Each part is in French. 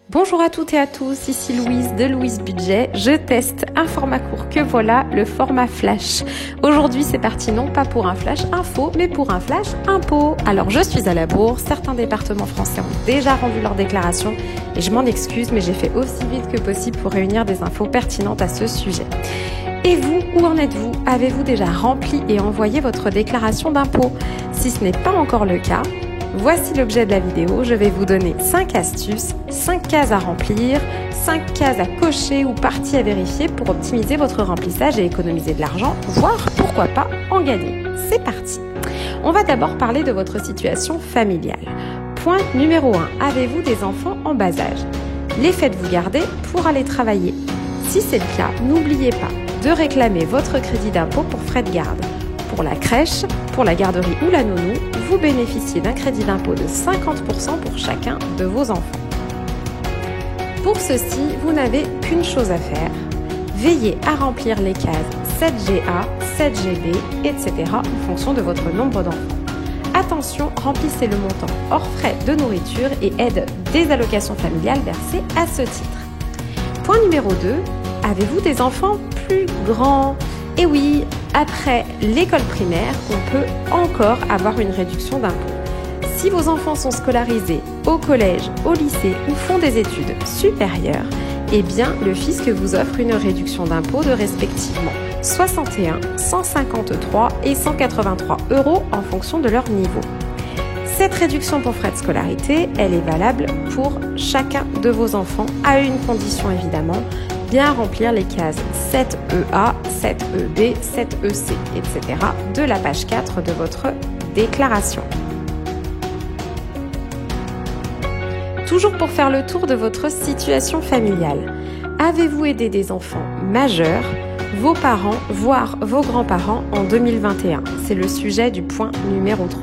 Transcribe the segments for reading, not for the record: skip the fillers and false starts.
Bonjour à toutes et à tous, ici Louise de Louise Budget. Je teste un format court que voilà, le format flash. Aujourd'hui c'est parti non pas pour un flash info, mais pour un flash impôt. Alors je suis à la bourse, certains départements français ont déjà rendu leur déclaration et je m'en excuse, mais j'ai fait aussi vite que possible pour réunir des infos pertinentes à ce sujet. Et vous, où en êtes-vous? Avez-vous déjà rempli et envoyé votre déclaration d'impôt? Si ce n'est pas encore le cas, voici l'objet de la vidéo. Je vais vous donner 5 astuces, 5 cases à remplir, 5 cases à cocher ou parties à vérifier pour optimiser votre remplissage et économiser de l'argent, voire pourquoi pas en gagner. C'est parti! On va d'abord parler de votre situation familiale. Point numéro 1. Avez-vous des enfants en bas âge? Les faites-vous garder pour aller travailler? Si c'est le cas, n'oubliez pas de réclamer votre crédit d'impôt pour frais de garde. Pour la crèche, pour la garderie ou la nounou, vous bénéficiez d'un crédit d'impôt de 50% pour chacun de vos enfants. Pour ceci, vous n'avez qu'une chose à faire. Veillez à remplir les cases 7GA, 7GB, etc. en fonction de votre nombre d'enfants. Attention, remplissez le montant hors frais de nourriture et aide des allocations familiales versées à ce titre. Point numéro 2. Avez-vous des enfants plus grands? Et oui, après l'école primaire, on peut encore avoir une réduction d'impôt. Si vos enfants sont scolarisés au collège, au lycée ou font des études supérieures, eh bien le fisc vous offre une réduction d'impôt de respectivement 61, 153 et 183 € en fonction de leur niveau. Cette réduction pour frais de scolarité, elle est valable pour chacun de vos enfants, à une condition évidemment, bien remplir les cases 7EA, 7EB, 7EC, etc. de la page 4 de votre déclaration. Toujours pour faire le tour de votre situation familiale, avez-vous aidé des enfants majeurs, vos parents, voire vos grands-parents en 2021? C'est le sujet du point numéro 3.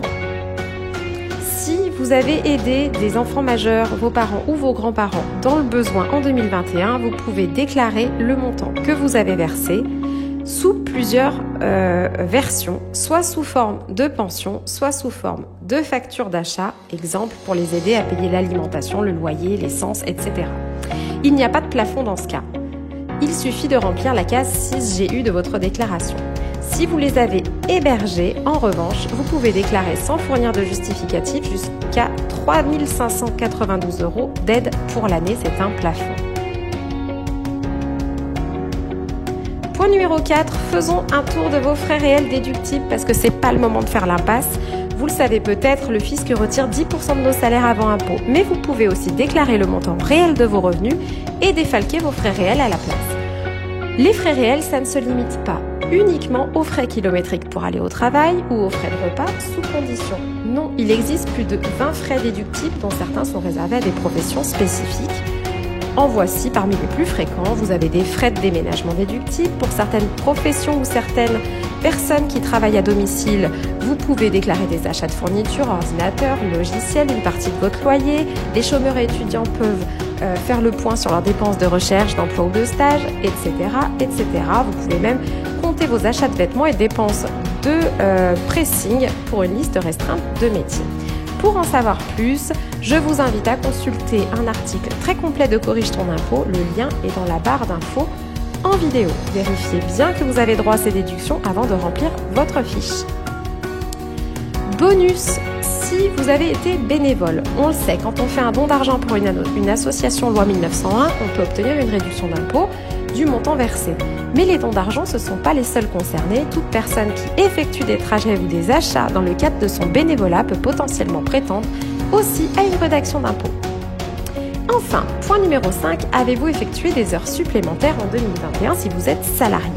Si vous avez aidé des enfants majeurs, vos parents ou vos grands-parents dans le besoin en 2021, vous pouvez déclarer le montant que vous avez versé sous plusieurs versions, soit sous forme de pension, soit sous forme de facture d'achat, exemple pour les aider à payer l'alimentation, le loyer, l'essence, etc. Il n'y a pas de plafond dans ce cas. Il suffit de remplir la case 6GU de votre déclaration. Si vous les avez hébergés, en revanche, vous pouvez déclarer sans fournir de justificatif jusqu'à 3 592 € d'aide pour l'année, c'est un plafond. Point numéro 4, faisons un tour de vos frais réels déductibles parce que c'est pas le moment de faire l'impasse. Vous le savez peut-être, le fisc retire 10% de nos salaires avant impôt, mais vous pouvez aussi déclarer le montant réel de vos revenus et défalquer vos frais réels à la place. Les frais réels, ça ne se limite pas uniquement aux frais kilométriques pour aller au travail ou aux frais de repas sous condition. Non, il existe plus de 20 frais déductibles dont certains sont réservés à des professions spécifiques. En voici parmi les plus fréquents. Vous avez des frais de déménagement déductibles pour certaines professions ou certaines personnes qui travaillent à domicile. Vous pouvez déclarer des achats de fournitures, ordinateurs, logiciels, une partie de votre loyer. Les chômeurs et étudiants peuvent faire le point sur leurs dépenses de recherche, d'emploi ou de stage, etc., etc. Vous pouvez même compter vos achats de vêtements et dépenses de pressing pour une liste restreinte de métiers. Pour en savoir plus, je vous invite à consulter un article très complet de Corrige ton impôt. Le lien est dans la barre d'infos en vidéo. Vérifiez bien que vous avez droit à ces déductions avant de remplir votre fiche. Bonus, si vous avez été bénévole, on le sait, quand on fait un don d'argent pour une association loi 1901, on peut obtenir une réduction d'impôt du montant versé. Mais les dons d'argent, ce ne sont pas les seuls concernés. Toute personne qui effectue des trajets ou des achats dans le cadre de son bénévolat peut potentiellement prétendre aussi à une réduction d'impôt. Enfin, point numéro 5, avez-vous effectué des heures supplémentaires en 2021 si vous êtes salarié?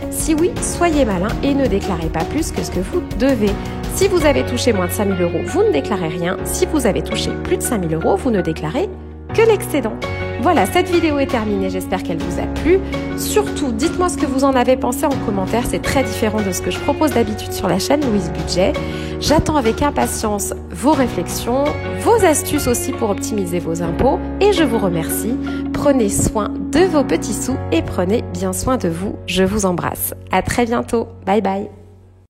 Si oui, soyez malin et ne déclarez pas plus que ce que vous devez. Si vous avez touché moins de 5 000 €, vous ne déclarez rien. Si vous avez touché plus de 5 000 €, vous ne déclarez que l'excédent. Voilà, cette vidéo est terminée, j'espère qu'elle vous a plu. Surtout, dites-moi ce que vous en avez pensé en commentaire, c'est très différent de ce que je propose d'habitude sur la chaîne Louise Budget. J'attends avec impatience vos réflexions, vos astuces aussi pour optimiser vos impôts et je vous remercie. Prenez soin de vos petits sous et prenez bien soin de vous. Je vous embrasse. À très bientôt. Bye bye.